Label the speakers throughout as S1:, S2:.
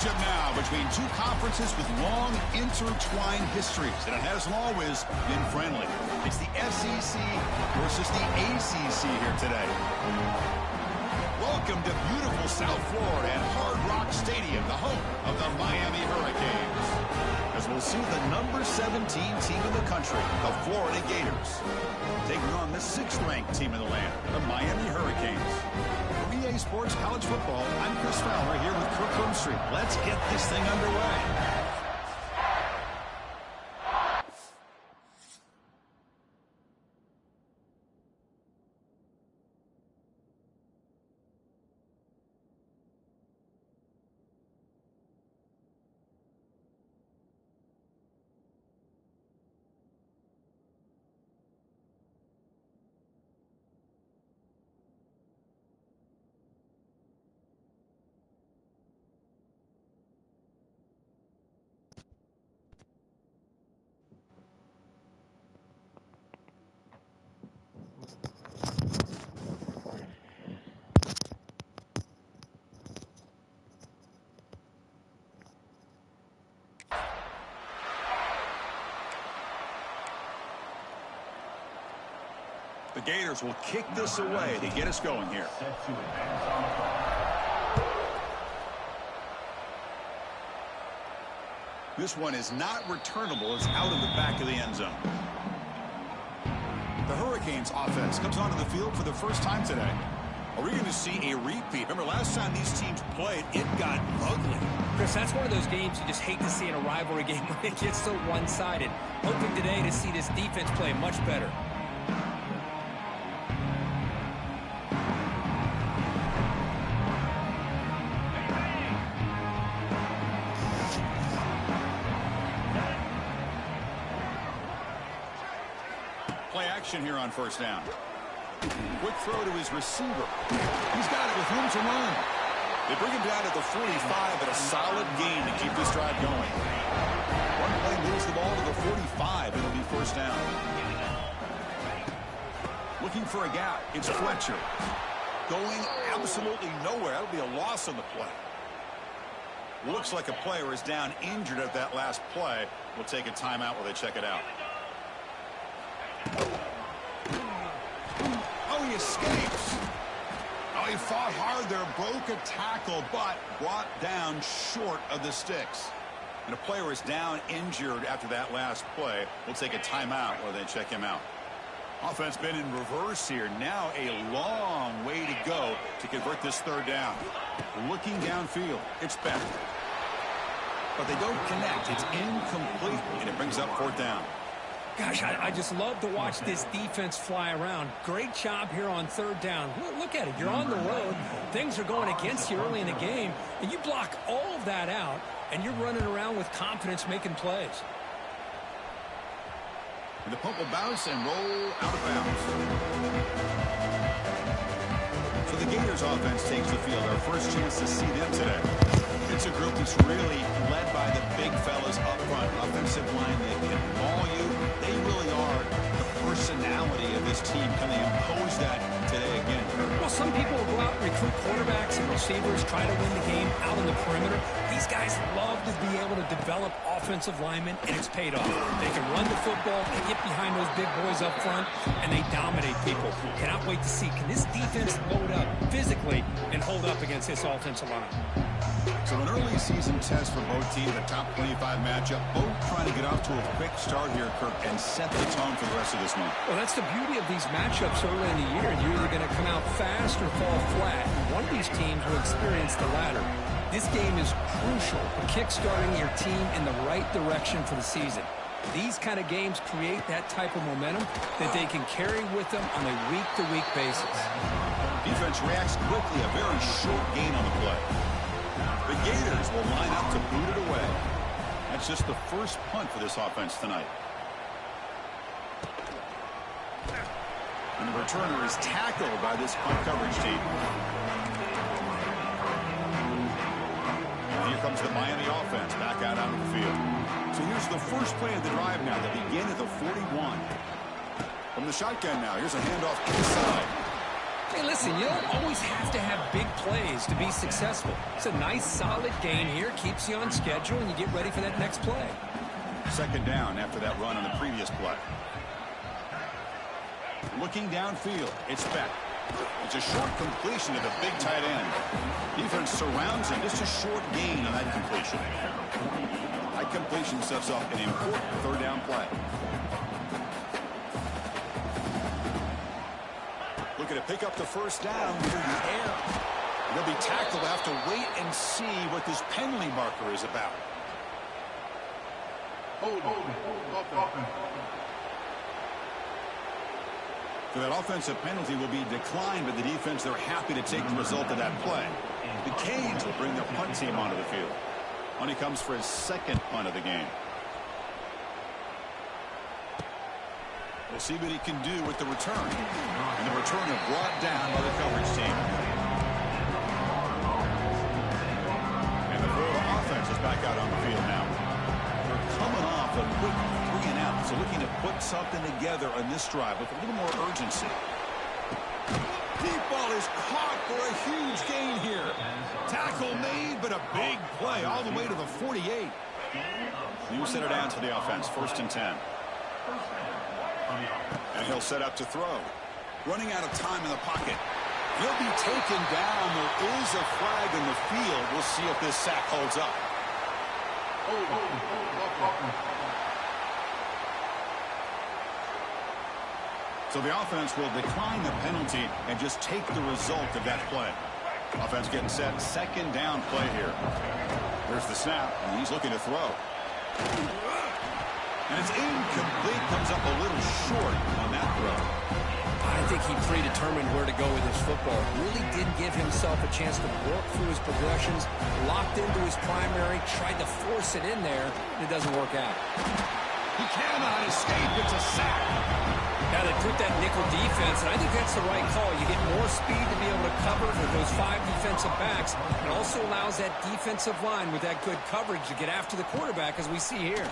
S1: matchup now between two conferences with long intertwined histories, and it hasn't always been friendly. It's the SEC versus the ACC here today. Welcome to beautiful South Florida at Hard Rock Stadium, the home of the Miami Hurricanes. As we'll see the number 17 team in the country, the Florida Gators, taking on the 6th-ranked team in the land, the Miami Hurricanes. For EA Sports College Football, I'm Chris Fowler here with Kirk Herbstreit. Let's get this thing underway. The Gators will kick this away to get us going here. This one is not returnable. It's out of the back of the end zone. The Hurricanes offense comes onto the field for the first time today. Are we going to see a repeat? Remember, last time these teams played, it got ugly.
S2: Chris, that's one of those games you just hate to see in a rivalry game when it gets so one-sided. Hoping today to see this defense play much better.
S1: Play action here on first down. Quick throw to his receiver. He's got it with room to run. They bring him down at the 45, but a solid gain to keep this drive going. One play moves the ball to the 45. It'll be first down. Looking for a gap. It's Fletcher. Going absolutely nowhere. That'll be a loss on the play. Looks like a player is down injured at that last play. We'll take a timeout while they check it out. Oh, he escapes. Oh, he fought hard there, broke a tackle, but brought down short of the sticks. And a player is down injured after that last play. We'll take a timeout while they check him out. Offense been in reverse here. Now a long way to go to convert this third down. Looking downfield, it's better. But they don't connect. It's incomplete, and it brings up fourth down.
S2: Gosh, I just love to watch this defense fly around. Great job here on third down. Look at it. You're on the road. Things are going against you early in the game, and you block all of that out, and you're running around with confidence making plays.
S1: And the punt will bounce and roll out of bounds. So the Gators offense takes the field. Our first chance to see them today. It's a group that's really led by the big fellas up front. Offensive line, they can maul you. They really are the personality of this team. Can they impose that today again?
S2: Well, some people will go out and recruit quarterbacks and receivers, try to win the game out on the perimeter. These guys love to be able to develop offensive linemen, and it's paid off. They can run the football, they get behind those big boys up front, and they dominate people. Cannot wait to see, can this defense load up physically and hold up against this offensive line?
S1: So an early season test for both teams, a top 25 matchup. Both trying to get off to a quick start here, Kirk, and set the tone for the rest of this month.
S2: Well, that's the beauty of these matchups early in the year. You're either going to come out fast or fall flat. One of these teams will experience the latter. This game is crucial for kickstarting your team in the right direction for the season. These kind of games create that type of momentum that they can carry with them on a week-to-week basis.
S1: Defense reacts quickly, a very short gain on the play. The Gators will line up to boot it away. That's just the first punt for this offense tonight. And the returner is tackled by this punt coverage team. And here comes the Miami offense back out onto the field. So here's the first play of the drive now. They begin at the 41. From the shotgun now, here's a handoff inside.
S2: Hey, listen, you don't always have to have big plays to be successful. It's a nice, solid gain here. Keeps you on schedule, and you get ready for that next play.
S1: Second down after that run on the previous play. Looking downfield, it's Beck. It's a short completion to the big tight end. Defense surrounds him. Just a short gain on that completion. That completion sets up an important third down play. Looking to pick up the first down through the air. He'll be tackled. Have to wait and see what this penalty marker is about. So that offensive penalty will be declined by the defense. They're happy to take the result of that play. The Canes will bring the punt team onto the field. On he comes for his second punt of the game. We'll see what he can do with the return. And the return is brought down by the coverage team. And the Florida offense is back out on the field now. They're coming off a quick 3 and out. So looking to put something together on this drive with a little more urgency. Deep ball is caught for a huge gain here. Tackle made, but a big play all the way to the 48. New center down to the offense. 1st and 10. And he'll set up to throw. Running out of time in the pocket. He'll be taken down. There is a flag in the field. We'll see if this sack holds up. So the offense will decline the penalty and just take the result of that play. Offense getting set. Second down play here. There's the snap, and he's looking to throw. And it's incomplete. Comes up a little short on that throw.
S2: I think he predetermined where to go with his football. Really didn't give himself a chance to work through his progressions. Locked into his primary. Tried to force it in there. And it doesn't work out.
S1: He cannot escape. It's a sack.
S2: Now they put that nickel defense, and I think that's the right call. You get more speed to be able to cover with those 5 defensive backs. It also allows that defensive line with that good coverage to get after the quarterback, as we see here.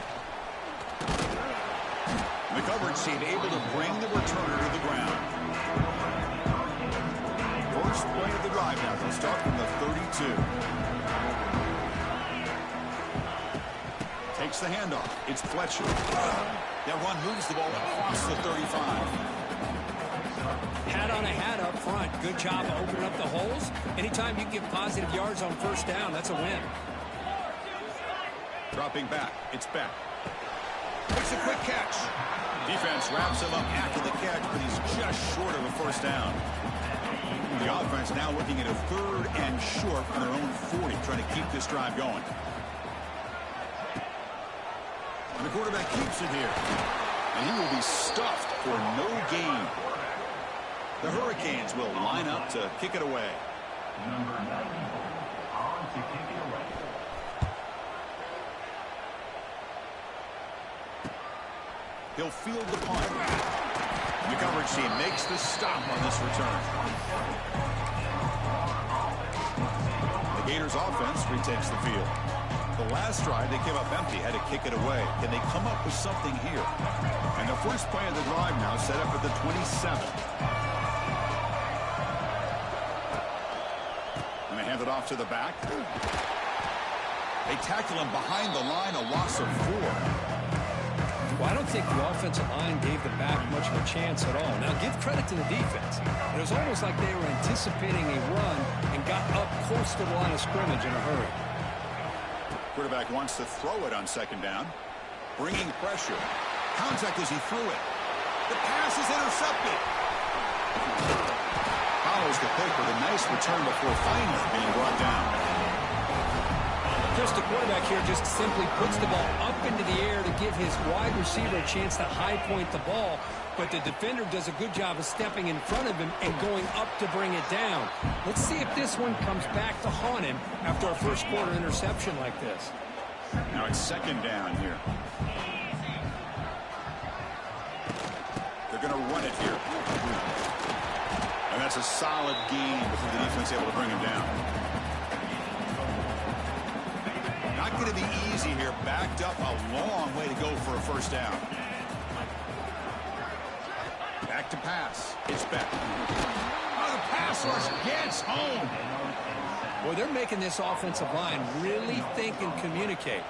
S1: The coverage team able to bring the returner to the ground. First play of the drive now. They'll start from the 32. Takes the handoff. It's Fletcher. That run moves the ball across the 35.
S2: Hat on a hat up front. Good job of opening up the holes. Anytime you give positive yards on first down, that's a win.
S1: Dropping back. It's Beck. Makes a quick catch. Defense wraps him up after the catch, but he's just short of a first down. The offense now looking at a 3rd and short from their own 40, trying to keep this drive going. And the quarterback keeps it here. And he will be stuffed for no gain. The Hurricanes will line up to kick it away.
S3: Number 90 on to kick it away.
S1: He'll field the punt. The coverage team makes the stop on this return. The Gators offense retakes the field. The last drive, they came up empty, had to kick it away. Can they come up with something here? And the first play of the drive now set up at the 27. And they hand it off to the back. They tackle him behind the line, a loss of 4.
S2: Well, I don't think the offensive line gave the back much of a chance at all. Now, give credit to the defense. It was almost like they were anticipating a run and got up close to the line of scrimmage in a hurry.
S1: Quarterback wants to throw it on second down. Bringing pressure. Contact as he threw it. The pass is intercepted. Follows the pick with a nice return before finally being brought down.
S2: Just the quarterback here just simply puts the ball up into the air to give his wide receiver a chance to high point the ball. But the defender does a good job of stepping in front of him and going up to bring it down. Let's see if this one comes back to haunt him after a first quarter interception like this.
S1: Now it's second down here. They're going to run it here. And that's a solid gain before the defense able to bring him down. Not going to be easy here. Backed up a long way to go for a first down. Back to pass. It's back. Oh, the pass rush gets home.
S2: Boy, they're making this offensive line really think and communicate.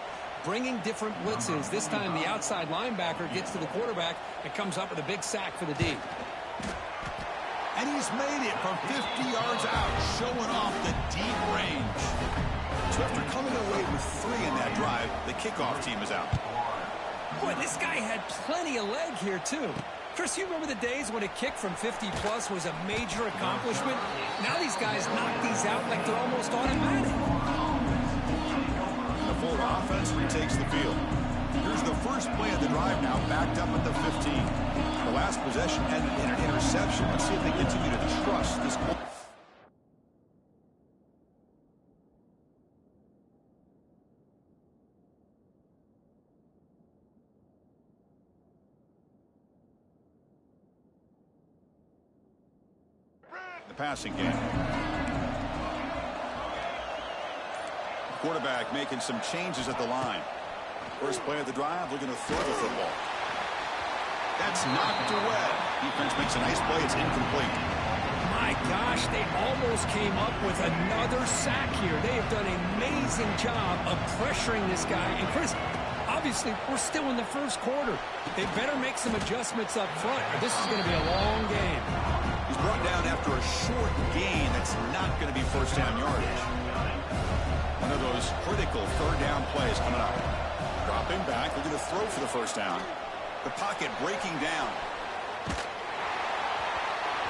S2: Bringing different blitzes. This time the outside linebacker gets to the quarterback and comes up with a big sack for the D.
S1: And he's made it from 50 yards out, showing off the deep range. So after coming away with 3 in that drive, the kickoff team is out.
S2: Boy, this guy had plenty of leg here, too. Chris, you remember the days when a kick from 50-plus was a major accomplishment? Now these guys knock these out like they're almost automatic.
S1: The Florida offense retakes the field. Here's the first play of the drive now, backed up at the 15. The last possession ended in an interception. Let's see if they continue to trust this. The passing game. Quarterback making some changes at the line. First play of the drive, looking to throw the football. That's knocked away. Defense makes a nice play. It's incomplete.
S2: My gosh, they almost came up with another sack here. They have done an amazing job of pressuring this guy. And Chris, obviously, we're still in the first quarter. They better make some adjustments up front, or this is going to be a long game.
S1: He's brought down after a short gain. That's not going to be first down yardage. One of those critical third down plays coming up. Dropping back, looking to throw for the first down. The pocket breaking down.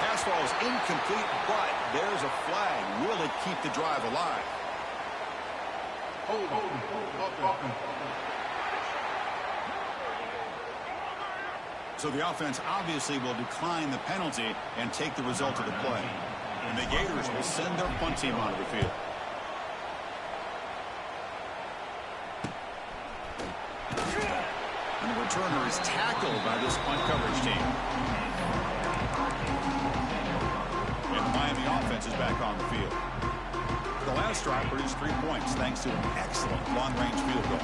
S1: Pass ball is incomplete, but there's a flag. Will it keep the drive alive? So the offense obviously will decline the penalty and take the result of the play. And the Gators will send their punt team onto the field. And the returner is tackled by this punt coverage team. And the Miami offense is back on the field. The last drive produced 3 points thanks to an excellent long-range field goal.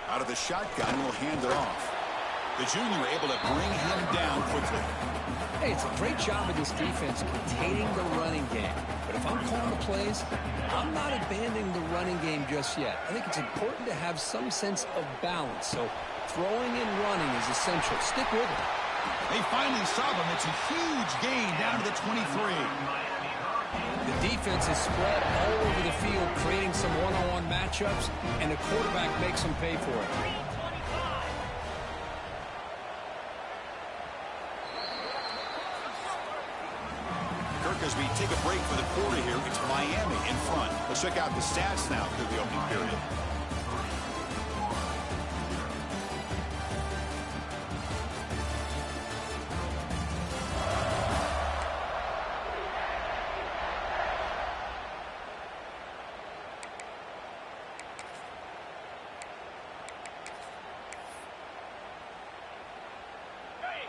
S1: Out of the shotgun, will hand it off. The junior able to bring him down quickly.
S2: Hey, it's a great job of this defense containing the running game. But if I'm calling the plays, I'm not abandoning the running game just yet. I think it's important to have some sense of balance. So throwing and running is essential. Stick with it.
S1: They finally stop him. It's a huge gain down to the 23.
S2: The defense is spread all over the field, creating some one-on-one matchups, and the quarterback makes them pay for it.
S1: Kirk, as we take a break for the quarter here, it's Miami in front. Let's check out the stats now through the opening period.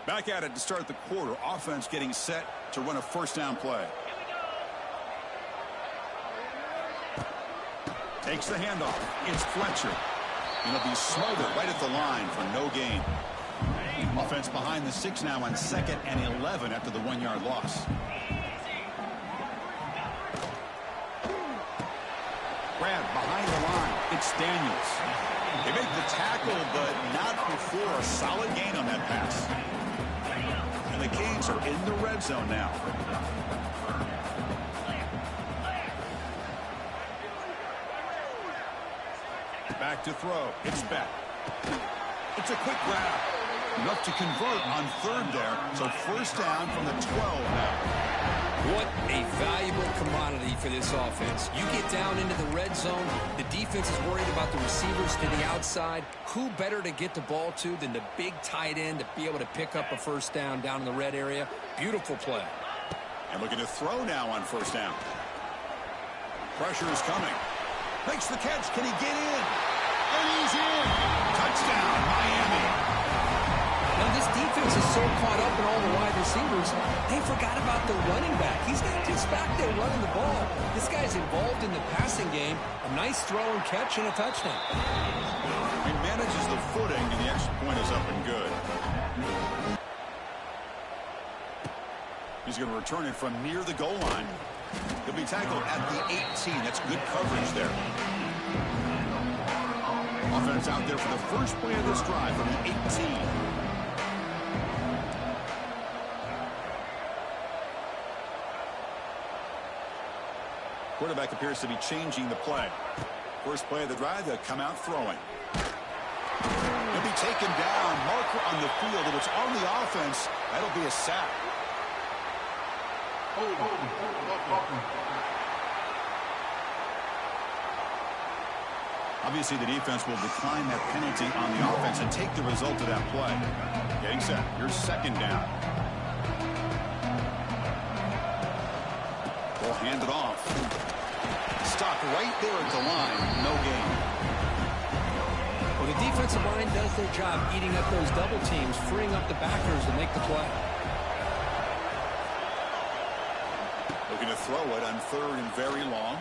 S1: Back at it to start the quarter. Offense getting set to run a first down play. Takes the handoff. It's Fletcher. And he'll be smothered right at the line for no gain. Offense behind the 6 now on 2nd and 11 after the 1-yard loss. Grab behind the line. It's Daniels. They make the tackle, but not before a solid gain on that pass. And the Canes are in the red zone now. Back to throw. It's back. It's a quick grab. Enough to convert on 3rd there. So first down from the 12 now.
S2: What a valuable commodity for this offense. You get down into the red zone, the defense is worried about the receivers to the outside. Who better to get the ball to than the big tight end to be able to pick up a first down in the red area? Beautiful play.
S1: And looking to throw now on first down. Pressure is coming. Makes the catch. Can he get in? And he's in. Touchdown, Miami.
S2: Now, this defense defense is so caught up in all the wide receivers, they forgot about the running back. He's not just back there running the ball. This guy's involved in the passing game. A nice throw and catch and a touchdown.
S1: He manages the footing, and the extra point is up and good. He's going to return it from near the goal line. He'll be tackled at the 18. That's good coverage there. Offense out there for the first play of this drive from the 18. Quarterback appears to be changing the play. First play of the drive, they'll come out throwing. He'll be taken down. Marker on the field. If it's on the offense, that'll be a sack. Obviously, the defense will decline that penalty on the offense and take the result of that play. Getting set. Here's second down. We'll hand it off. Stop right there at the line. No gain.
S2: Well, the defensive line does their job eating up those double teams, freeing up the backers to make the play.
S1: Looking to throw it on third and very long.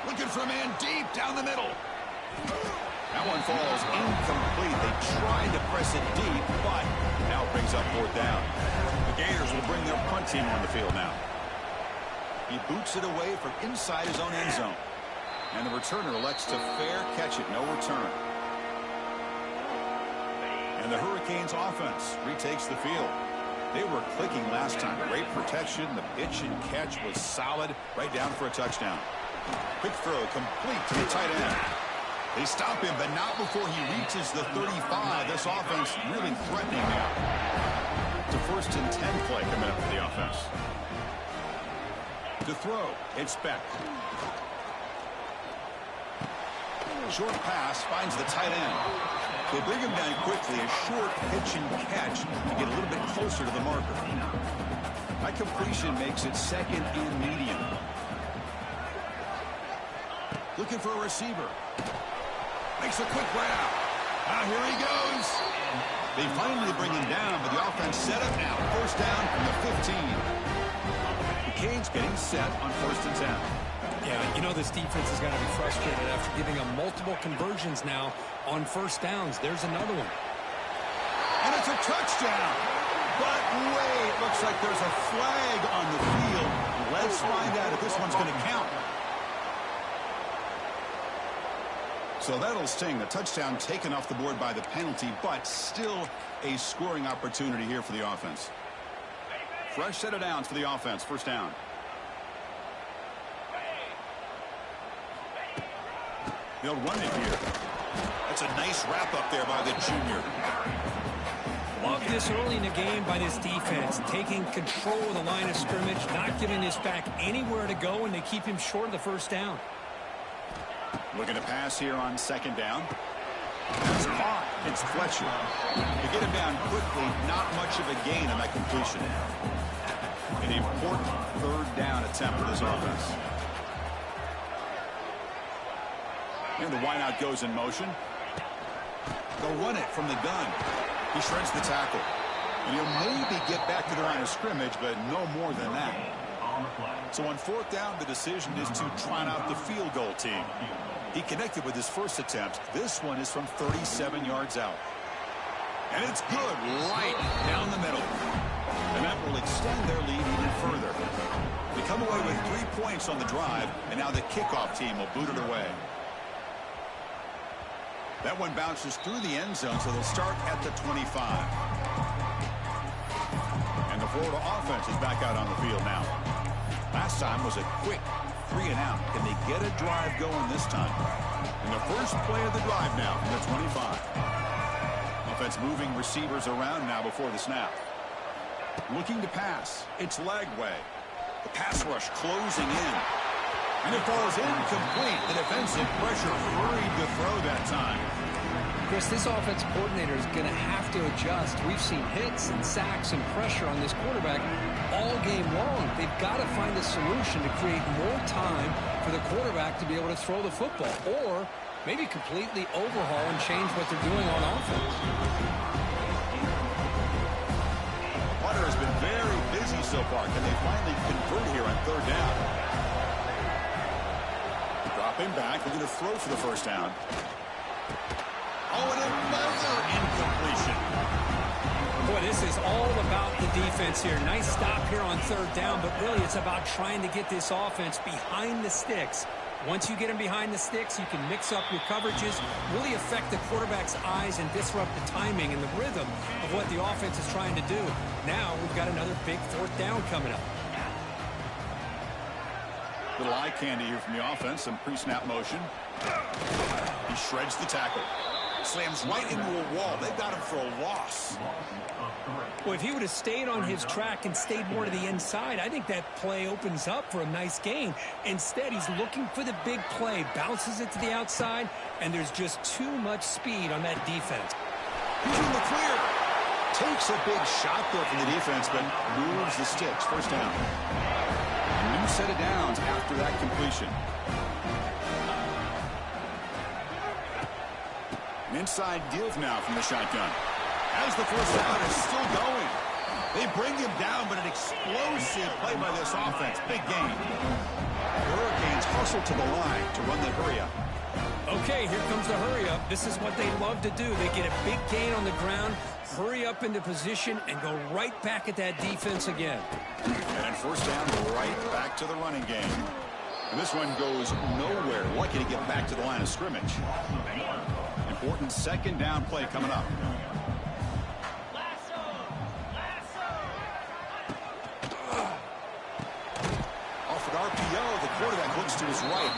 S1: Looking for a man deep down the middle. That one falls incomplete. They tried to press it deep, but now it brings up fourth down. The Gators will bring their punt team on the field now. He boots it away from inside his own end zone. And the returner elects to fair catch it. No return. And the Hurricanes offense retakes the field. They were clicking last time. Great protection. The pitch and catch was solid. Right down for a touchdown. Quick throw complete to the tight end. They stop him, but not before he reaches the 35. This offense really threatening now. It's a 1st and 10 play coming up for the offense. To throw, it's Beck. Short pass finds the tight end. They bring him down quickly. A short pitch and catch to get a little bit closer to the marker. That completion makes it 2nd and medium. Looking for a receiver. Makes a quick grab. Now here he goes. They finally bring him down, but the offense set up now. First down from the 15. The Canes getting set on 1st and 10.
S2: Yeah, you know this defense is going to be frustrated after giving them multiple conversions now on first downs. There's another one.
S1: And it's a touchdown. But wait, looks like there's a flag on the field. Let's find out if this one's going to count. So that'll sting. The touchdown taken off the board by the penalty, but still a scoring opportunity here for the offense. Fresh set of downs for the offense. First down. They'll run it here. That's a nice wrap up there by the junior.
S2: Love this early in the game by this defense, taking control of the line of scrimmage, not giving this back anywhere to go, and they keep him short of the first down.
S1: Looking to pass here on second down. That's caught. It's Fletcher. To get him down quickly, not much of a gain on that completion. An important third down attempt for this offense. And the wideout goes in motion. They'll run it from the gun. He shreds the tackle. And he'll maybe get back to the line of scrimmage, but no more than that. So on fourth down, the decision is to trot out the field goal team. He connected with his first attempt. This one is from 37 yards out. And it's good, right down the middle. And that will extend their lead even further. They come away with 3 points on the drive, and now the kickoff team will boot it away. That one bounces through the end zone, so they'll start at the 25. And the Florida offense is back out on the field now. Last time was a quick 3 and out. Can they get a drive going this time? And the first play of the drive now from the 25. Offense moving receivers around now before the snap. Looking to pass. It's Lagway. The pass rush closing in. And it falls incomplete. The defensive pressure hurried to throw that time.
S2: Chris, this offense coordinator is going to have to adjust. We've seen hits and sacks and pressure on this quarterback all game long. They've got to find a solution to create more time for the quarterback to be able to throw the football, or maybe completely overhaul and change what they're doing on offense.
S1: so far. Can they finally convert here on third down? Dropping back, looking to throw for the first down. Oh, and another incompletion.
S2: Boy, this is all about the defense here. Nice stop here on third down, but really it's about trying to get this offense behind the sticks. Once you get them behind the sticks, you can mix up your coverages, really affect the quarterback's eyes and disrupt the timing and the rhythm of what the offense is trying to do. Now we've got another big fourth down coming up.
S1: Little eye candy here from the offense, some pre-snap motion. He shreds the tackle. Slams right into a wall. They got him for a loss.
S2: Well, if he would have stayed on his track and stayed more to the inside, I think that play opens up for a nice gain. Instead, he's looking for the big play, bounces it to the outside, and there's just too much speed on that defense.
S1: He's in the clear. Takes a big shot there from the defense, but moves the sticks. First down. A new set of downs after that completion. An inside give now from the shotgun. As the first down is still going. They bring him down, but an explosive play by this offense. Big gain. The Hurricanes hustle to the line to run the hurry up.
S2: Okay, here comes the hurry up. This is what they love to do. They get a big gain on the ground, hurry up into position, and go right back at that defense again.
S1: And first down, right back to the running game. And this one goes nowhere. Lucky to get back to the line of scrimmage. Important second down play coming up. Off an RPO, the quarterback looks to his right.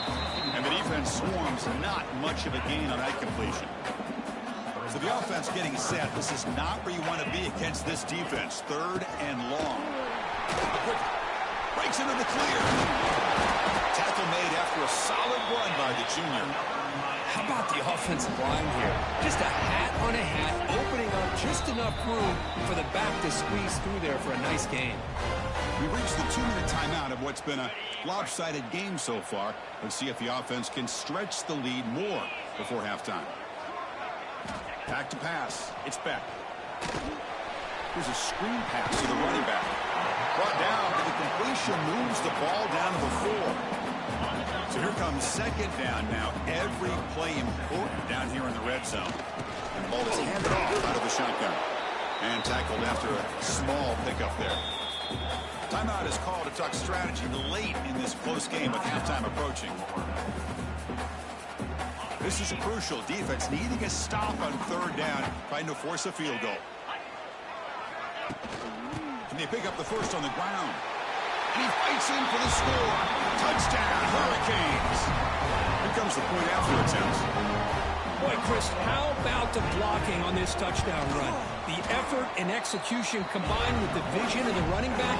S1: And the defense swarms. Not much of a gain on that completion. So the offense getting set. This is not where you want to be against this defense. Third and long. Breaks into the clear. Tackle made after a solid run by the junior.
S2: How about the offensive line here? Just a hat on a hat, opening up just enough room for the back to squeeze through there for a nice gain.
S1: We reached the 2-minute timeout of what's been a lopsided game so far. Let's see if the offense can stretch the lead more before halftime. Back to pass. It's Beck. Here's a screen pass to the running back. Brought down, but the completion moves the ball down to the 4. So here comes second down now. Every play important down here in the red zone. And the ball is handed off out of the shotgun. And tackled after a small pickup there. Timeout is called to talk strategy late in this close game with halftime approaching. This is a crucial defense needing a stop on third down, trying to force a field goal. Can they pick up the first on the ground? And he fights in for the score. Touchdown, Hurricanes. Here comes the point after attempt.
S2: Boy, Chris, how about the blocking on this touchdown run? The effort and execution combined with the vision of the running back,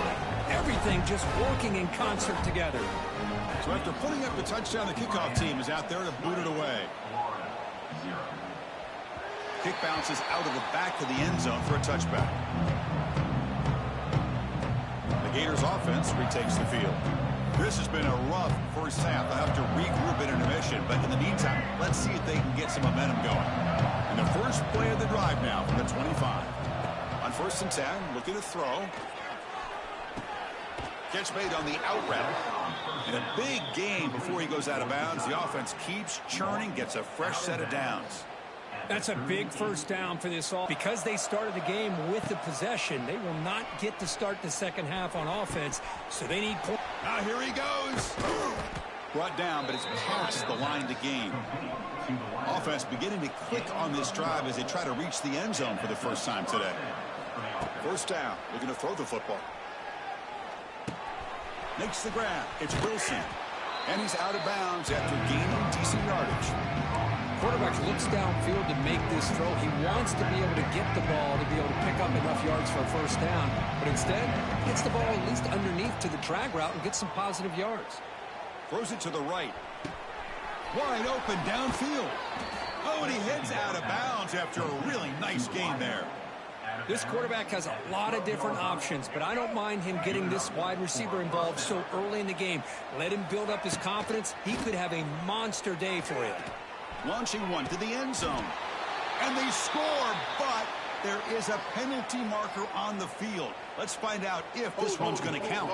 S2: everything just working in concert together.
S1: So after putting up the touchdown, the kickoff team is out there to boot it away. Kick bounces out of the back of the end zone for a touchback. The Gators offense retakes the field. This has been a rough first half. They'll have to regroup at intermission, but in the meantime, let's see if they can get some momentum going. And the first play of the drive now from the 25. On first and 10, looking to throw. Catch made on the out route. And a big gain before he goes out of bounds. The offense keeps churning, gets a fresh set of downs.
S2: That's a big first down for this offense. Because they started the game with the possession, they will not get to start the second half on offense, so they need points.
S1: Now here he goes. Brought down, but it's past the line to gain. Offense beginning to click on this drive as they try to reach the end zone for the first time today. First down, looking to throw the football. Makes the grab. It's Wilson. And he's out of bounds after gaining decent yardage.
S2: Quarterback looks downfield to make this throw. He wants to be able to get the ball to be able to pick up enough yards for a first down. But instead, gets the ball at least underneath to the drag route and gets some positive yards.
S1: Throws it to the right. Wide open downfield. Oh, and he heads out of bounds after a really nice gain there.
S2: This quarterback has a lot of different options, but I don't mind him getting this wide receiver involved so early in the game. Let him build up his confidence. He could have a monster day for you.
S1: Launching one to the end zone. And they score, but There is a penalty marker on the field. Let's find out if this one's going to count.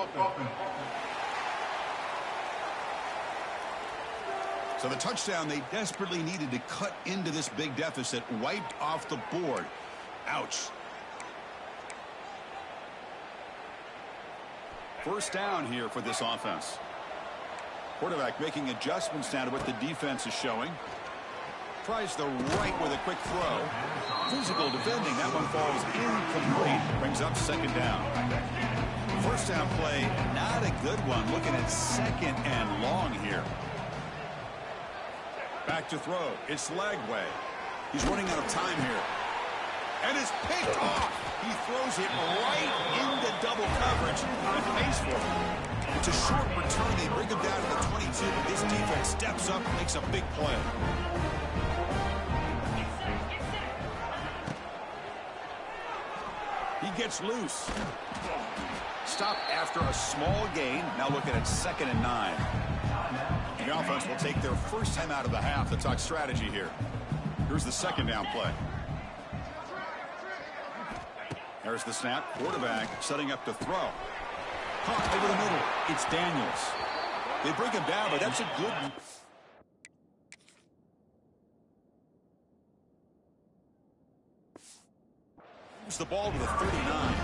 S1: So the touchdown they desperately needed to cut into this big deficit wiped off the board. Ouch. First down here for this offense. Quarterback making adjustments now to what the defense is showing. Tries the right with a quick throw. Physical defending. That one falls incomplete. Brings up second down. First down play, not a good one. Looking at second and long here. Back to throw. It's Lagway. He's running out of time here. And it's picked off. He throws it right into double coverage and pays for it. It's a short return. They bring him down to the 22, but this defense steps up and makes a big play. He gets loose. Stop after a small gain. Now looking at second and 9. The offense will take their first time out of the half. Let's talk strategy here. Here's the second down play. There's the snap. Quarterback setting up to throw. Caught over the middle. It's Daniels. They bring him down, but that's a good one. The ball to the 39.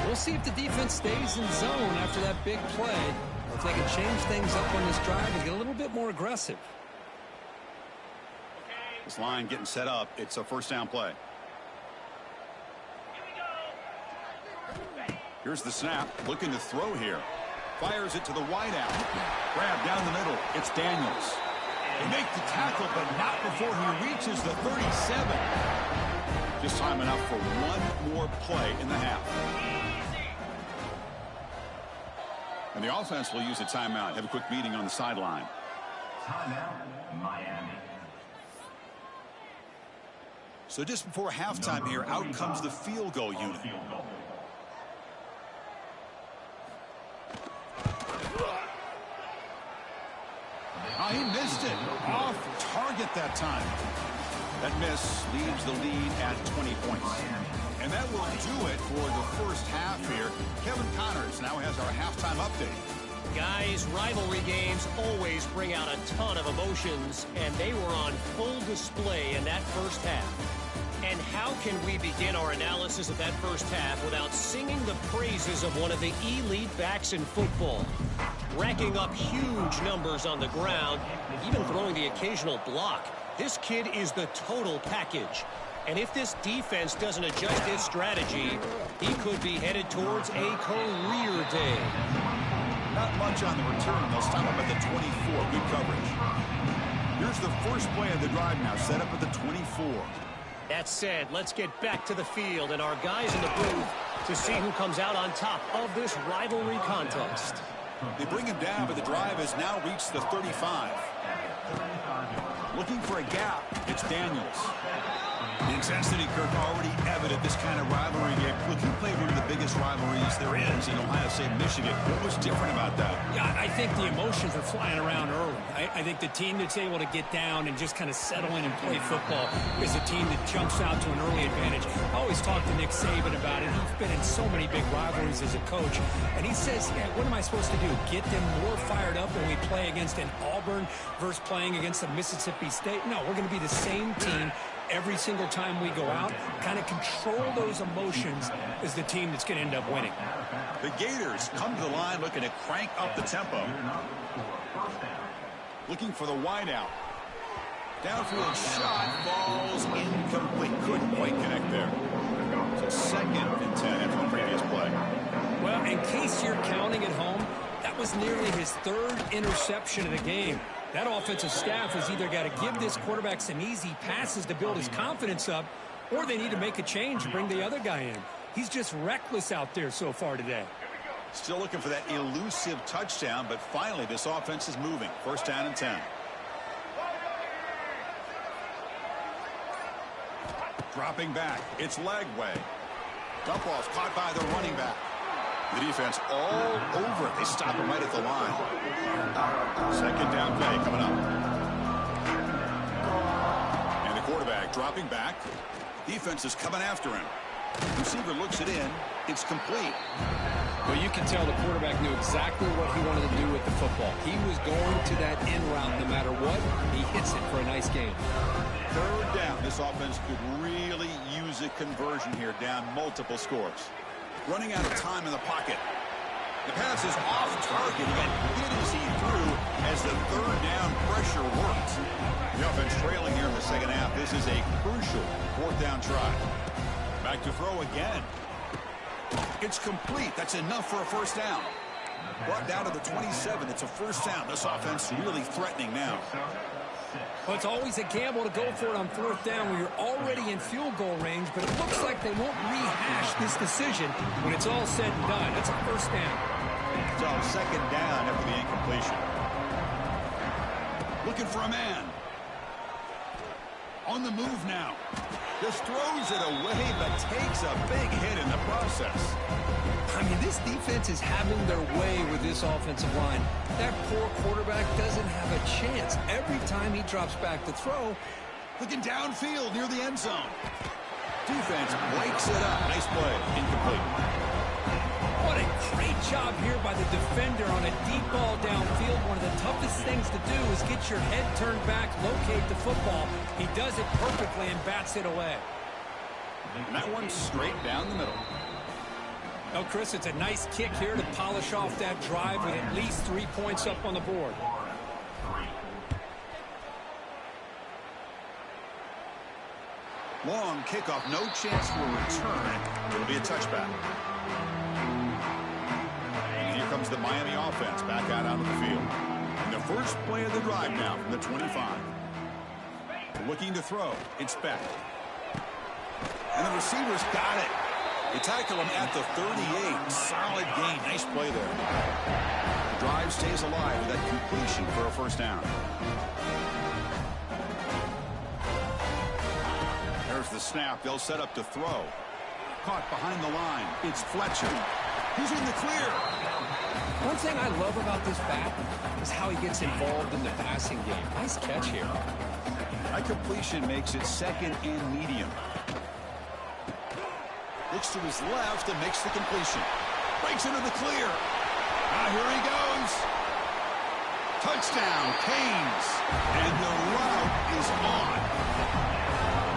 S2: We'll see if the defense stays in zone after that big play, or if they can change things up on this drive and get a little bit more aggressive.
S1: This line getting set up. It's a first down play. Here's the snap. Looking to throw here. Fires it to the wideout. Grab down the middle. It's Daniels. They make the tackle, but not before he reaches the 37. Just time enough for one more play in the half. And the offense will use a timeout. Have a quick meeting on the sideline.
S3: Timeout, Miami.
S1: So just before halftime here, out comes the field goal unit. Oh, he missed it. Off target that time. That miss leaves the lead at 20 points. And that will do it for the first half here. Kevin Connors now has our halftime update.
S4: Guys, rivalry games always bring out a ton of emotions, and they were on full display in that first half. And how can we begin our analysis of that first half without singing the praises of one of the elite backs in football? Racking up huge numbers on the ground, even throwing the occasional block. This kid is the total package. And if this defense doesn't adjust its strategy, he could be headed towards a career day.
S1: Not much on the return. They'll stop him at the 24. Good coverage. Here's the first play of the drive now, set up at the 24.
S4: That said, let's get back to the field and our guys in the booth to see who comes out on top of this rivalry contest.
S1: They bring him down, but the drive has now reached the 35. Looking for a gap, it's Daniels. The intensity, Kirk, already evident this kind of rivalry game. Look, he played one of the biggest rivalries there is in Ohio State, Michigan. What was different about that?
S2: Yeah, I think the emotions are flying around early. I think the team that's able to get down and just kind of settle in and play football is a team that jumps out to an early advantage. I always talk to Nick Saban about it. He's been in so many big rivalries as a coach. And he says, yeah, what am I supposed to do? Get them more fired up when we play against an Auburn versus playing against a Mississippi State? No, we're going to be the same team every single time we go out. Kind of control those emotions is the team that's going to end up winning.
S1: The Gators come to the line looking to crank up the tempo. Looking for the wideout. Downfield shot falls incomplete. Couldn't quite connect there. So second and 10 after the previous play.
S2: Well, in case you're counting at home, that was nearly his third interception of the game. That offensive staff has either got to give this quarterback some easy passes to build his confidence up, or they need to make a change and bring the other guy in. He's just reckless out there so far today.
S1: Still looking for that elusive touchdown, but finally this offense is moving. First down and 10. Dropping back, it's Lagway. Dump off caught by the running back. The defense all over it. They stop him right at the line. Second down play coming up. And the quarterback dropping back. Defense is coming after him. Receiver looks it in. It's complete.
S2: Well, you can tell the quarterback knew exactly what he wanted to do with the football. He was going to that end route no matter what. He hits it for a nice game.
S1: Third down. This offense could really use a conversion here, down multiple scores. Running out of time in the pocket. The pass is off target. He got hit as he threw as the third down pressure worked. The offense trailing here in the second half. This is a crucial fourth down try. Back to throw again. It's complete. That's enough for a first down. Brought down to the 27. It's a first down. This offense really threatening now.
S2: Well, it's always a gamble to go for it on fourth down when you're already in field goal range, but it looks like they won't rehash this decision when it's all said and done. It's a first down.
S1: So second down after the incompletion. Looking for a man. On the move now. Just throws it away, but takes a big hit in the process.
S2: I mean, this defense is having their way with this offensive line. That poor quarterback doesn't have a chance. Every time he drops back to throw,
S1: looking downfield near the end zone. Defense breaks it up. Nice play. Incomplete.
S2: What a great job here by the defender on a deep ball downfield. One of the toughest things to do is get your head turned back, locate the football. He does it perfectly and bats it away.
S1: And that one's straight down the middle.
S2: Oh, Chris, it's a nice kick here to polish off that drive with at least 3 points up on the board.
S1: Long kickoff, no chance for a return. It'll be a touchback. And here comes the Miami offense back out onto the field. And the first play of the drive now from the 25. Looking to throw. It's back. And the receiver's got it. They tackle him at the 38. Solid gain. Nice play there. The drive stays alive with that completion for a first down. There's the snap. They'll set up to throw. Caught behind the line. It's Fletcher. He's in the clear.
S2: One thing I love about this back is how he gets involved in the passing game. Nice catch here.
S1: That completion makes it second and medium. Looks to his left and makes the completion. Breaks into the clear. Here he goes. Touchdown, Canes. And the route is on.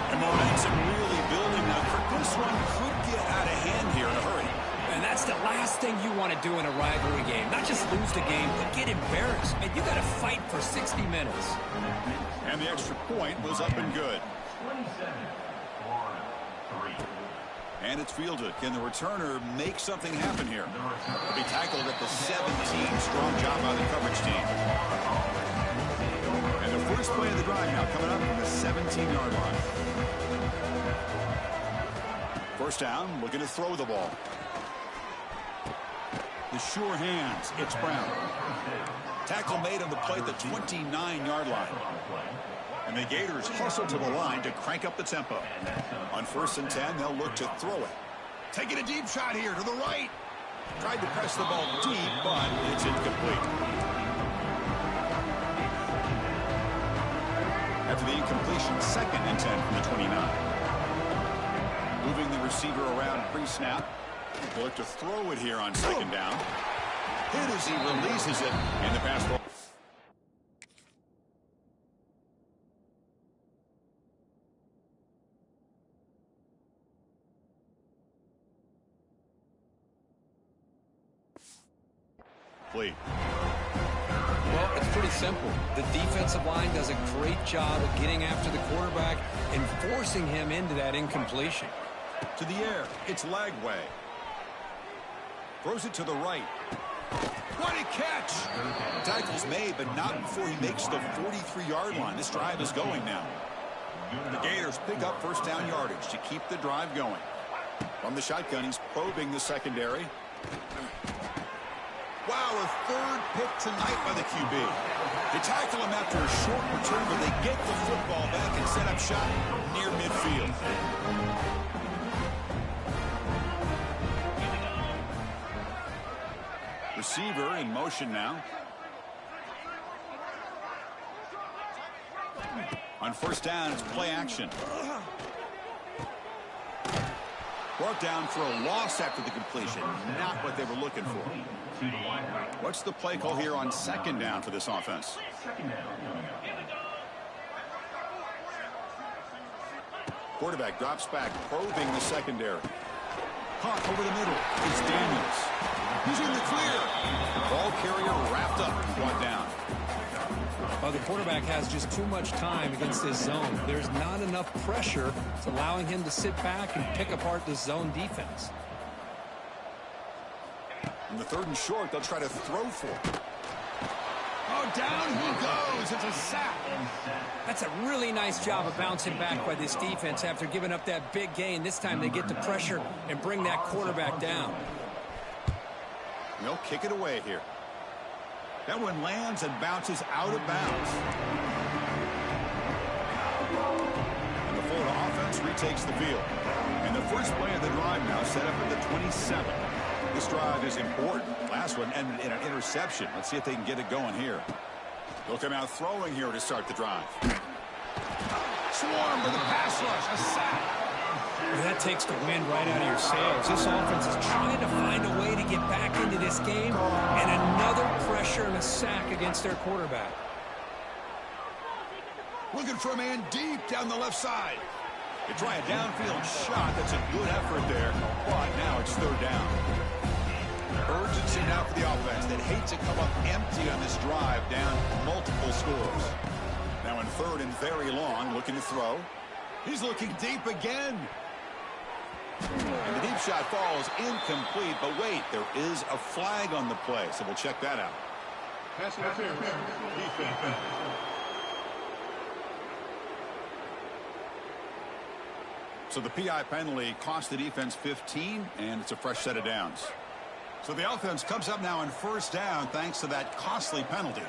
S1: And momentum really building now. This one could get out of hand here in a hurry.
S2: And that's the last thing you want to do in a rivalry game. Not just lose the game, but get embarrassed. And you got to fight for 60 minutes.
S1: And the extra point was up and good.
S3: 27-3.
S1: And it's fielded. Can the returner make something happen here? He'll be tackled at the 17. Strong job by the coverage team. And the first play of the drive now coming up from the 17-yard line. First down, looking to throw the ball. The sure hands. It's Brown. Tackle made on the play at the 29-yard line. And the Gators hustle to the line to crank up the tempo. On 1st and 10, they'll look to throw it. Taking a deep shot here to the right. Tried to press the ball deep, but it's incomplete. After the incompletion, 2nd and 10 from the 29. Moving the receiver around pre-snap. They'll look to throw it here on 2nd down. Hit as he releases it, and the pass ball.
S2: Well, it's pretty simple. The defensive line does a great job of getting after the quarterback and forcing him into that incompletion.
S1: To the air, it's Lagway. Throws it to the right. What a catch! Tackle's made, but not before he makes the 43-yard line. This drive is going now. The Gators pick up first down yardage to keep the drive going. From the shotgun, he's probing the secondary. Wow, a third pick tonight by the QB. They tackle him after a short return, but they get the football back and set up shop near midfield. Receiver in motion now. On 1st down, it's play action. Brought down for a loss after the completion. Not what they were looking for. What's the play call here on second down for this offense? Quarterback drops back, probing the secondary. Caught over the middle is Daniels. He's in the clear. Ball carrier wrapped up and brought down.
S2: Well, the quarterback has just too much time against this zone. There's not enough pressure. It's allowing him to sit back and pick apart this zone defense.
S1: In the 3rd and short, they'll try to throw for it. Oh, down he goes. It's a sack.
S2: That's a really nice job of bouncing back by this defense after giving up that big gain. This time they get the pressure and bring that quarterback down.
S1: They'll kick it away here. That one lands and bounces out of bounds. And the Florida offense retakes the field. And the first play of the drive now set up at the 27. This drive is important. Last one ended in an interception. Let's see if they can get it going here. They'll come out throwing here to start the drive. Swarm with a pass rush. A sack.
S2: Well, that takes the wind right out of your sails. This offense is trying to find a way to get back into this game, and another pressure and a sack against their quarterback.
S1: Looking for a man deep down the left side. They try a downfield shot. That's a good effort there, but now it's 3rd down. Urgency now for the offense that hates to come up empty on this drive, down multiple scores. Now in 3rd and very long, looking to throw. He's looking deep again. And the deep shot falls incomplete, but wait, there is a flag on the play, so we'll check that out.
S5: Pass interference. Defense.
S1: So the PI penalty cost the defense 15, and it's a fresh set of downs. So the offense comes up now on 1st down thanks to that costly penalty.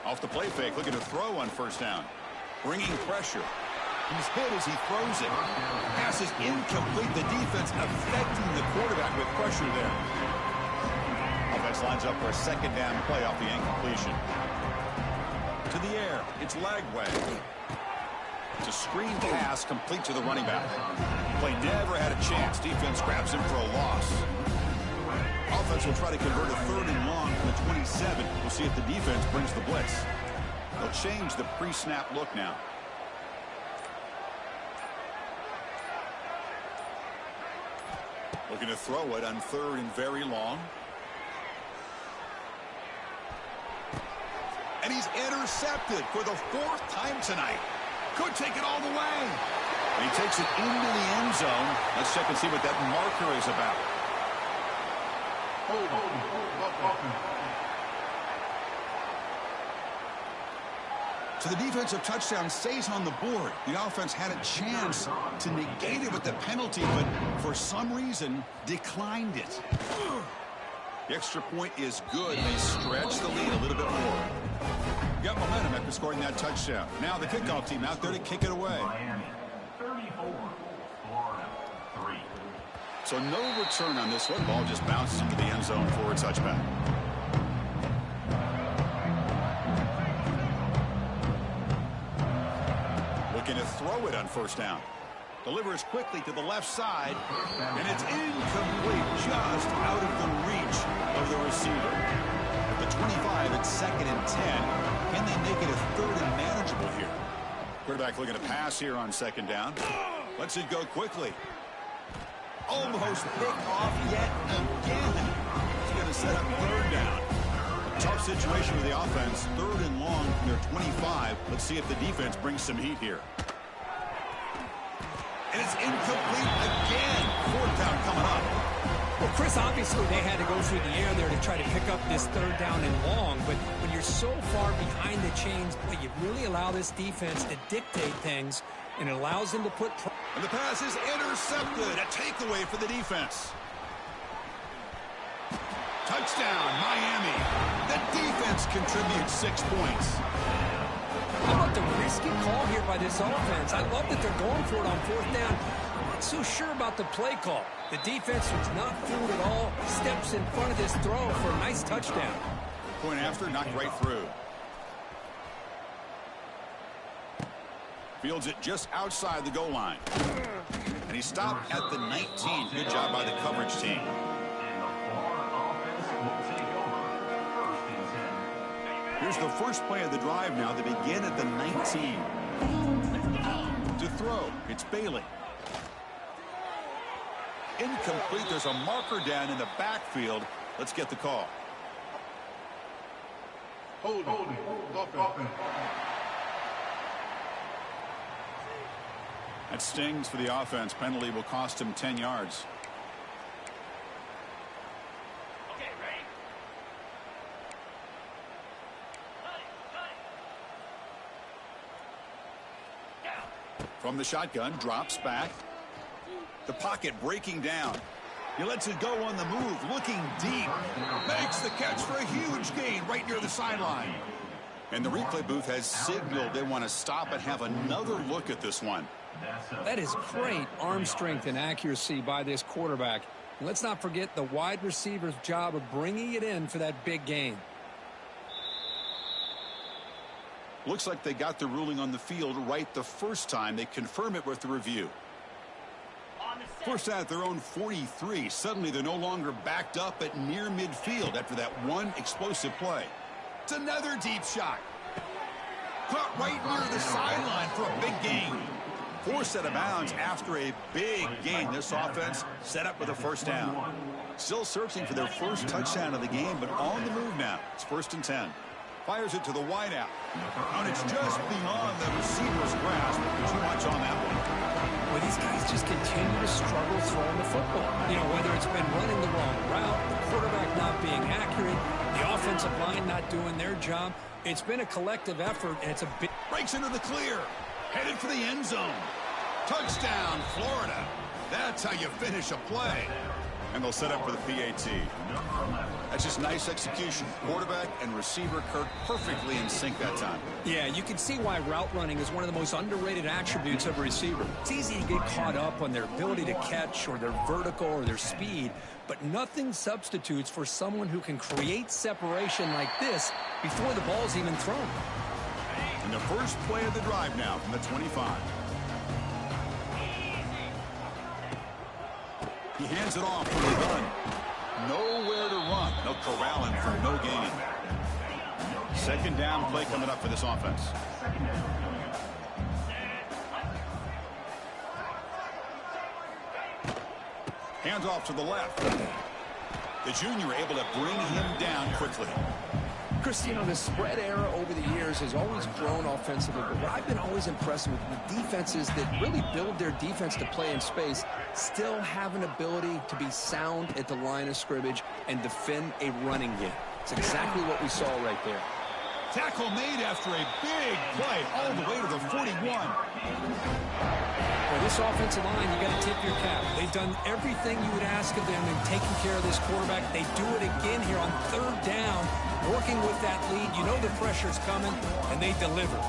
S1: Off the play fake, looking to throw on 1st down. Bringing pressure. He's hit as he throws it. Pass is incomplete. The defense affecting the quarterback with pressure there. Offense lines up for a 2nd down play off the incompletion. To the air. It's Lagway. It's a screen pass complete to the running back. Play never had a chance. Defense grabs him for a loss. Offense will try to convert a 3rd and long from the 27. We'll see if the defense brings the blitz. They'll change the pre-snap look now. Looking to throw it on 3rd and very long. And he's intercepted for the 4th time tonight. Could take it all the way. And he takes it into the end zone. Let's check and see what that marker is about. So the defensive touchdown stays on the board. The offense had a chance to negate it with the penalty, but for some reason declined it. The extra point is good. They stretch the lead a little bit more. Got momentum after scoring that touchdown. Now the kickoff team out there to kick it away.
S3: Miami, 34, Florida, 3.
S1: So no return on this one. Ball just bounces into the end zone for a touchback. Looking to throw it on 1st down. Delivers quickly to the left side, and it's incomplete, just out of the reach of the receiver. At the 25, it's 2nd and 10. Can they make it a 3rd and manageable here? Quarterback looking to pass here on 2nd down. Lets it go quickly. Almost picked off yet again. He's going to set up 3rd down. Tough situation with the offense. 3rd and long from their 25. Let's see if the defense brings some heat here. And it's incomplete again. 4th down coming up.
S2: Well, Chris, obviously they had to go through the air there to try to pick up this 3rd down and long, but when you're so far behind the chains, you really allow this defense to dictate things, and it allows them to put...
S1: And the pass is intercepted. A takeaway for the defense. Touchdown, Miami. The defense contributes 6 points.
S2: How about the risky call here by this offense? I love that they're going for it on 4th down. I'm not so sure about the play call. The defense was not fooled at all. Steps in front of this throw for a nice touchdown.
S1: Point after, knocked right through. Fields it just outside the goal line. And he stopped at the 19. Good job by the coverage team. Here's the first play of the drive now. They begin at the 19. To throw, it's Bailey. Incomplete. There's a marker down in the backfield. Let's get the call.
S5: Holding. Offense.
S1: That stings for the offense. Penalty will cost him 10 yards.
S4: Okay, ready?
S1: From the shotgun, drops back. The pocket breaking down. He lets it go on the move, looking deep. Makes the catch for a huge gain right near the sideline. And the replay booth has signaled they want to stop and have another look at this one.
S2: That is great arm strength and accuracy by this quarterback. And let's not forget the wide receiver's job of bringing it in for that big gain.
S1: Looks like they got the ruling on the field right the first time. They confirm it with the review. First at their own 43. Suddenly they're no longer backed up at near midfield after that one explosive play. It's another deep shot. Caught right near the sideline for a big gain. Forced out of bounds after a big gain. This offense set up with a first down. Still searching for their first touchdown of the game, but on the move now. It's 1st and 10. Fires it to the wideout. And it's just beyond the receiver's grasp. Too much on that one.
S2: Well, these guys just continue to struggle throwing the football. You know, whether it's been running the wrong route, the quarterback not being accurate, the offensive line not doing their job. It's been a collective effort, and it's a big...
S1: Breaks into the clear. Headed for the end zone. Touchdown, Florida. That's how you finish a play. And they'll set up for the PAT. That's just nice execution. Quarterback and receiver Kirk perfectly in sync that time.
S2: Yeah, you can see why route running is one of the most underrated attributes of a receiver. It's easy to get caught up on their ability to catch or their vertical or their speed, but nothing substitutes for someone who can create separation like this before the ball's even thrown.
S1: And the first play of the drive now from the 25. He hands it off for the run. Nowhere to run. They'll corral him for no gain. Second down play coming up for this offense. Hands off to the left. The junior able to bring him down quickly.
S2: Chris, you know, the spread era over the years has always grown offensively, but what I've been always impressed with the defenses that really build their defense to play in space still have an ability to be sound at the line of scrimmage and defend a running game. It's exactly what we saw right there.
S1: Tackle made after a big play all the way to the 41.
S2: For this offensive line, you got to tip your cap. They've done everything you would ask of them in taking care of this quarterback. They do it again here on 3rd down, working with that lead. You know the pressure's coming, and they deliver.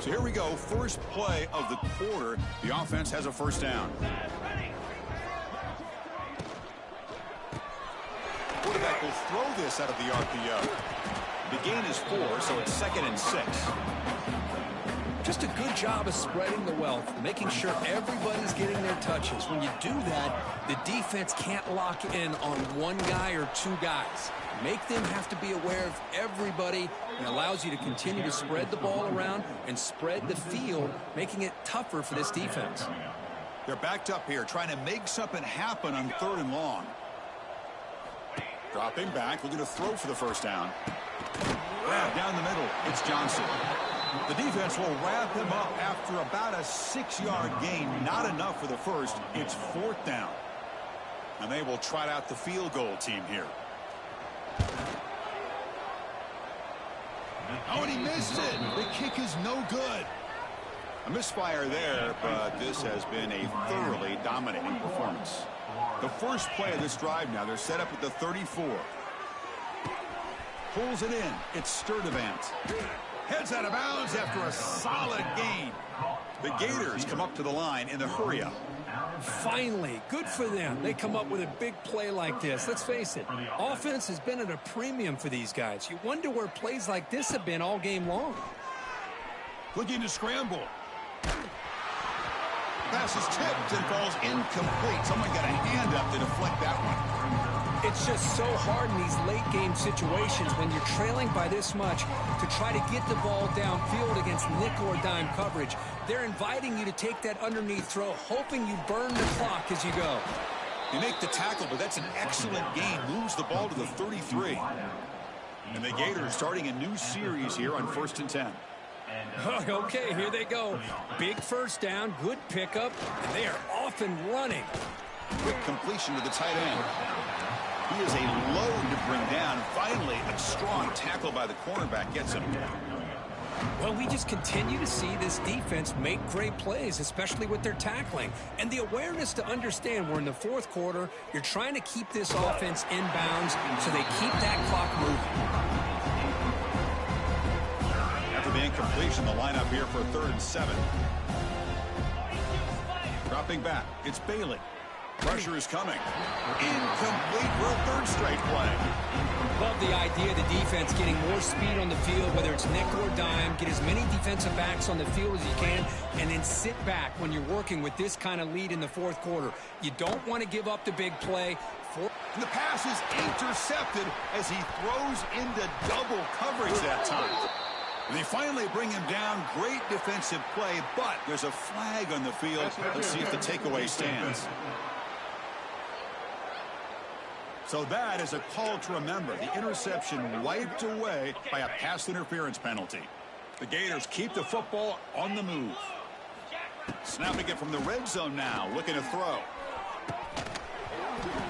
S1: So here we go. First play of the quarter. The offense has a first down. Quarterback will throw this out of the RPO. The gain is 4, so it's 2nd and 6.
S2: Just a good job of spreading the wealth, making sure everybody's getting their touches. When you do that, the defense can't lock in on one guy or two guys. Make them have to be aware of everybody, and allows you to continue to spread the ball around and spread the field, making it tougher for this defense.
S1: They're backed up here, trying to make something happen on 3rd and long. Dropping back, looking to throw for the first down. Down the middle, it's Johnson. The defense will wrap him up after about a 6-yard gain. Not enough for the first. It's 4th down. And they will trot out the field goal team here. Oh, and he missed it. The kick is no good. A misfire there, but this has been a thoroughly dominating performance. The first play of this drive now, they're set up at the 34. Pulls it in. It's Sturdivant. Heads out of bounds after a solid gain. The Gators come up to the line in the hurry-up.
S2: Finally, good for them. They come up with a big play like this. Let's face it, offense has been at a premium for these guys. You wonder where plays like this have been all game long.
S1: Looking to scramble. Pass is tipped and falls incomplete. Someone got a hand up to deflect that one.
S2: It's just so hard in these late-game situations when you're trailing by this much to try to get the ball downfield against nickel or dime coverage. They're inviting you to take that underneath throw, hoping you burn the clock as you go.
S1: You make the tackle, but that's an excellent gain. Moves the ball to the 33. And the Gators starting a new series here on 1st and 10.
S2: Okay, here they go. Big first down, good pickup, and they are off and running.
S1: Quick completion to the tight end. He is a load to bring down. Finally, a strong tackle by the cornerback gets him.
S2: Well, we just continue to see this defense make great plays, especially with their tackling. And the awareness to understand we're in the 4th quarter, you're trying to keep this offense in bounds so they keep that clock moving.
S1: After the incompletion, the lineup here for 3rd and 7. Dropping back, it's Bailey. Pressure is coming. Incomplete for a 3rd straight play.
S2: Love the idea of the defense getting more speed on the field, whether it's nickel or dime. Get as many defensive backs on the field as you can, and then sit back when you're working with this kind of lead in the 4th quarter. You don't want to give up the big play.
S1: And the pass is intercepted as he throws into double coverage that time. And they finally bring him down. Great defensive play, but there's a flag on the field. Let's see if the takeaway stands. So that is a call to remember. The interception wiped away by a pass interference penalty. The Gators keep the football on the move. Snapping it from the red zone now, looking to throw.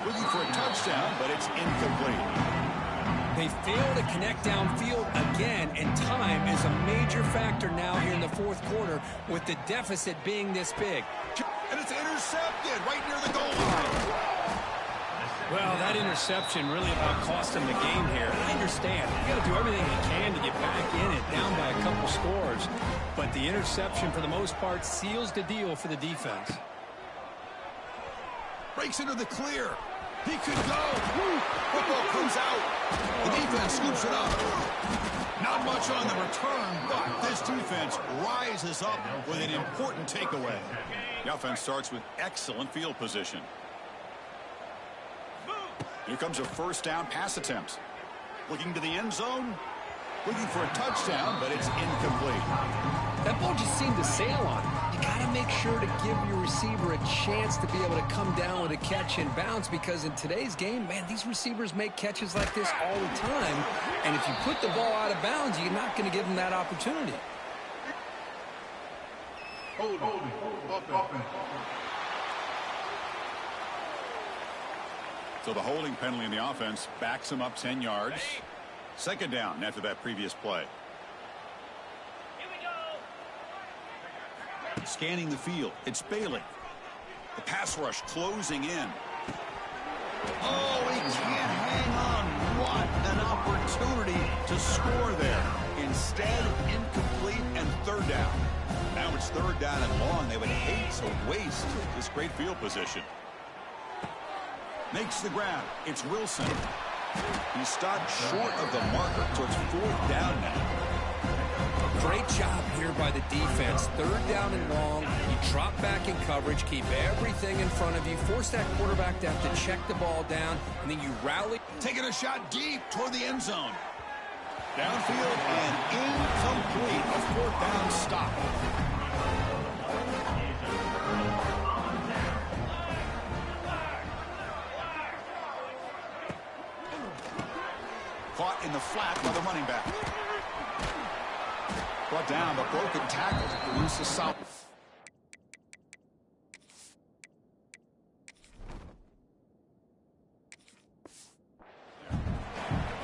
S1: Looking for a touchdown, but it's incomplete.
S2: They fail to connect downfield again, and time is a major factor now here in the 4th quarter with the deficit being this big.
S1: And it's intercepted right near the goal line.
S2: Well, that interception really about cost them the game here. I understand. You got to do everything you can to get back in it, down by a couple scores. But the interception, for the most part, seals the deal for the defense.
S1: Breaks into the clear. He could go. Football comes out. The defense scoops it up. Not much on the return, but this defense rises up with an important takeaway. The offense starts with excellent field position. Here comes a 1st down pass attempt. Looking to the end zone. Looking for a touchdown, but it's incomplete.
S2: That ball just seemed to sail on him. You got to make sure to give your receiver a chance to be able to come down with a catch and bounce, because in today's game, man, these receivers make catches like this all the time. And if you put the ball out of bounds, you're not going to give them that opportunity.
S1: So the holding penalty in the offense backs him up 10 yards. 2nd down after that previous play. Scanning the field, it's Bailey. The pass rush closing in. Oh, he can't hang on. What an opportunity to score there. Instead, incomplete and 3rd down. Now it's 3rd down and long. They would hate to waste this great field position. Makes the grab. It's Wilson. He stopped short of the marker, so it's 4th down now.
S2: Great job here by the defense. 3rd down and long. You drop back in coverage, keep everything in front of you, force that quarterback to have to check the ball down, and then you rally.
S1: Taking a shot deep toward the end zone. Downfield and incomplete. A 4th down stop. Caught in the flat by the running back. Brought down, but broken tackle to produce a stop.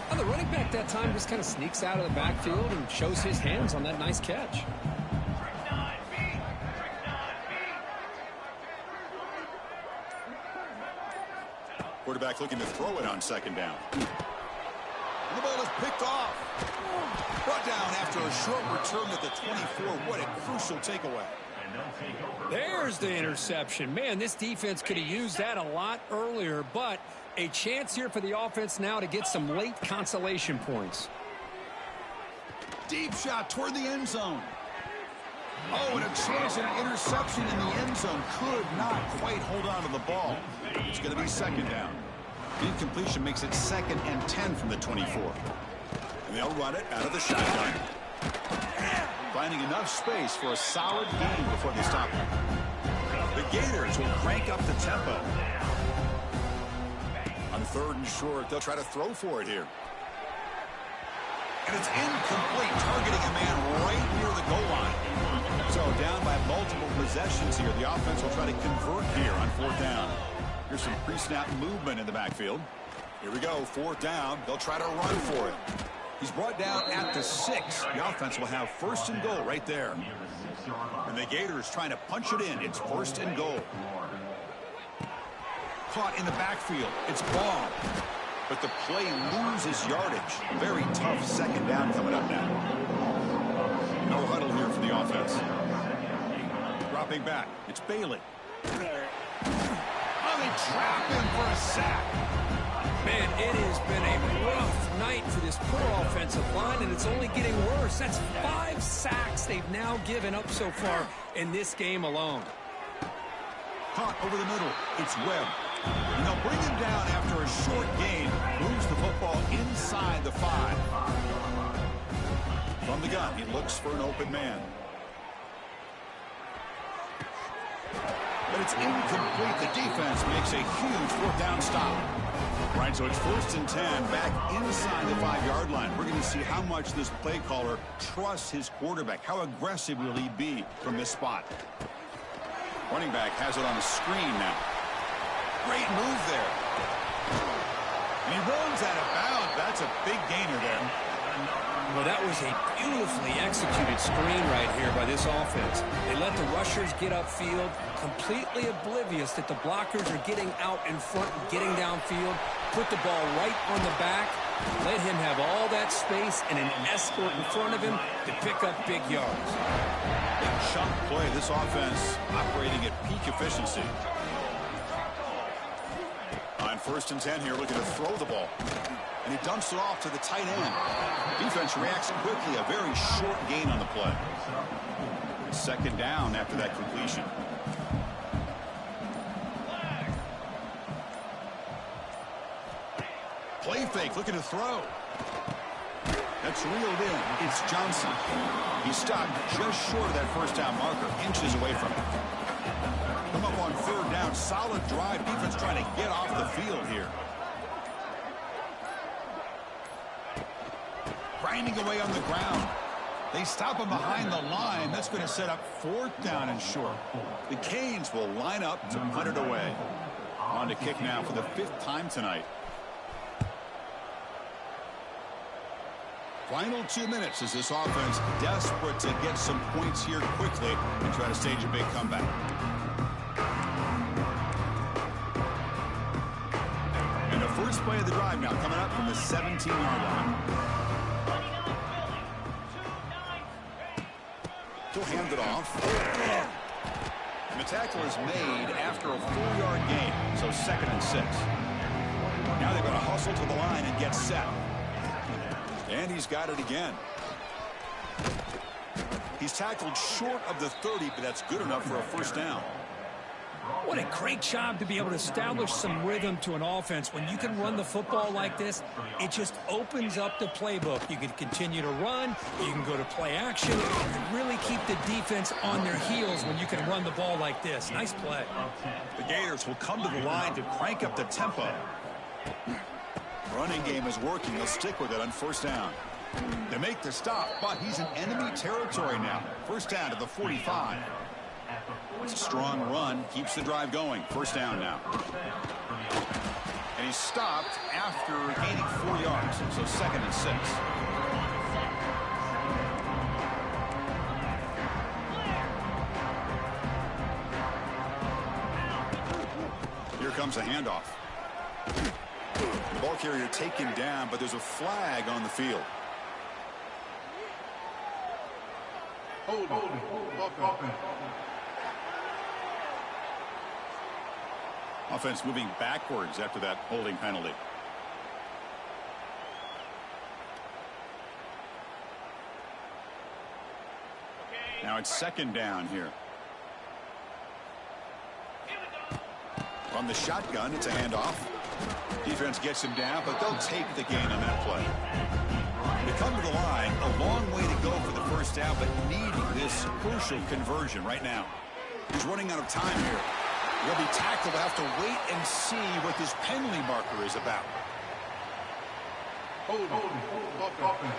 S2: Well, the running back that time just kind of sneaks out of the backfield and shows his hands on that nice catch.
S1: Quarterback looking to throw it on 2nd down. And the ball is picked off. Brought down after a short return at the 24. What a crucial takeaway.
S2: There's the interception. Man, this defense could have used that a lot earlier, but a chance here for the offense now to get some late consolation points.
S1: Deep shot toward the end zone. Oh, and a chance at an interception in the end zone. Could not quite hold on to the ball. It's going to be second down. Incompletion makes it 2nd and 10 from the 24. And they'll run it out of the shotgun. Finding enough space for a solid gain before they stop him. The Gators will crank up the tempo. On 3rd and short, they'll try to throw for it here. And it's incomplete, targeting a man right near the goal line. So down by multiple possessions here, the offense will try to convert here on 4th down. Here's some pre-snap movement in the backfield. Here we go, 4th down. They'll try to run for it. He's brought down at the 6. The offense will have 1st and goal right there. And the Gators trying to punch it in. It's 1st and goal. Caught in the backfield. It's ball. But the play loses yardage. Very tough 2nd down coming up now. No huddle here for the offense. Dropping back. It's Bailey. Oh, they trap him for a sack.
S2: Man, it has been a rough night for this poor offensive line, and it's only getting worse. That's 5 sacks they've now given up so far in this game alone.
S1: Caught over the middle. It's Webb. And they'll bring him down after a short gain. Moves the football inside the 5. From the gun, he looks for an open man. But it's incomplete. The defense makes a huge 4th down stop. Right, so it's 1st and 10, back inside the 5-yard line. We're going to see how much this play caller trusts his quarterback. How aggressive will he be from this spot? Running back has it on the screen now. Great move there. And he runs out of bounds. That's a big gainer there.
S2: Well, that was a beautifully executed screen right here by this offense. They let the rushers get upfield, completely oblivious that the blockers are getting out in front and getting downfield, put the ball right on the back, let him have all that space and an escort in front of him to pick up big yards.
S1: Big chunk play. This offense operating at peak efficiency. On 1st and 10 here, looking to throw the ball. And he dumps it off to the tight end. Defense reacts quickly. A very short gain on the play. 2nd down after that completion. Play fake, looking to throw. That's reeled in. It's Johnson. He stopped just short of that 1st down marker, inches away from it. Come up on 3rd down. Solid drive. Defense trying to get off the field here. Grinding away on the ground. They stop him behind the line. That's going to set up 4th down and short. The Canes will line up to punt it away. On to kick now for the 5th time tonight. Final 2 minutes as this offense desperate to get some points here quickly and try to stage a big comeback. And the first play of the drive now coming up from the 17-yard line. He'll hand it off. And the tackle is made after a 4-yard gain, so 2nd and 6. Now they're going to hustle to the line and get set. And he's got it again. He's tackled short of the 30, but that's good enough for a 1st down.
S2: What a great job to be able to establish some rhythm to an offense. When you can run the football like this, it just opens up the playbook. You can continue to run, you can go to play action, and really keep the defense on their heels when you can run the ball like this. Nice play.
S1: The Gators will come to the line to crank up the tempo. Running game is working. They'll stick with it on 1st down. They make the stop, but he's in enemy territory now. 1st down to the 45. It's a strong run. Keeps the drive going. 1st down now. And he's stopped after gaining 4 yards. So 2nd and 6. Here comes a handoff. The ball carrier taken down, but there's a flag on the field.
S5: Hold.
S1: Offense moving backwards after that holding penalty. Now it's second down here. From the shotgun, it's a handoff. Defense gets him down, but they'll take the gain on that play. They come to the line, a long way to go for the first down, but needing this crucial conversion right now. He's running out of time here. He'll be tackled. Have to wait and see what this penalty marker is about.
S5: Hold. Offense.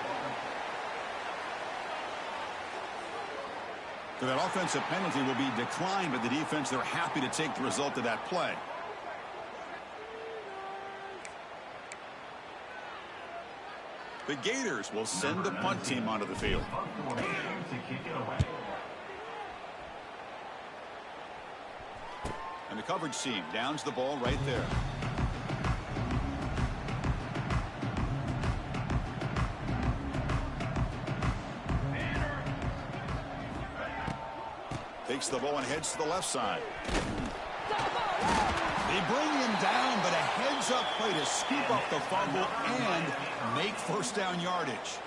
S1: So that offensive penalty will be declined by the defense. They're happy to take the result of that play. The Gators will send the punt team onto the field. And the coverage team downs the ball right there. Takes the ball and heads to the left side. They bring him down, but a heads-up play to scoop up the fumble and make first down yardage.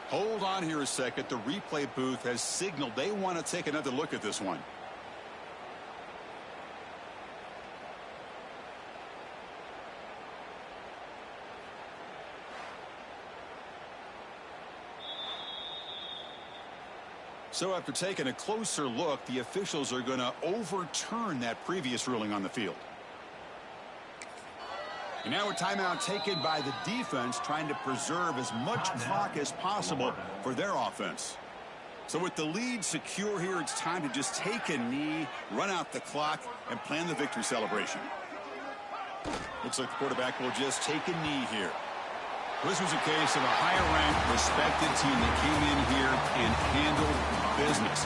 S1: Hold on here a second. The replay booth has signaled they want to take another look at this one. So after taking a closer look, the officials are going to overturn that previous ruling on the field. And now a timeout taken by the defense, trying to preserve as much clock as possible for their offense. So with the lead secure here, it's time to just take a knee, run out the clock, and plan the victory celebration. Looks like the quarterback will just take a knee here. This was a case of a higher-ranked, respected team that came in here and handled business.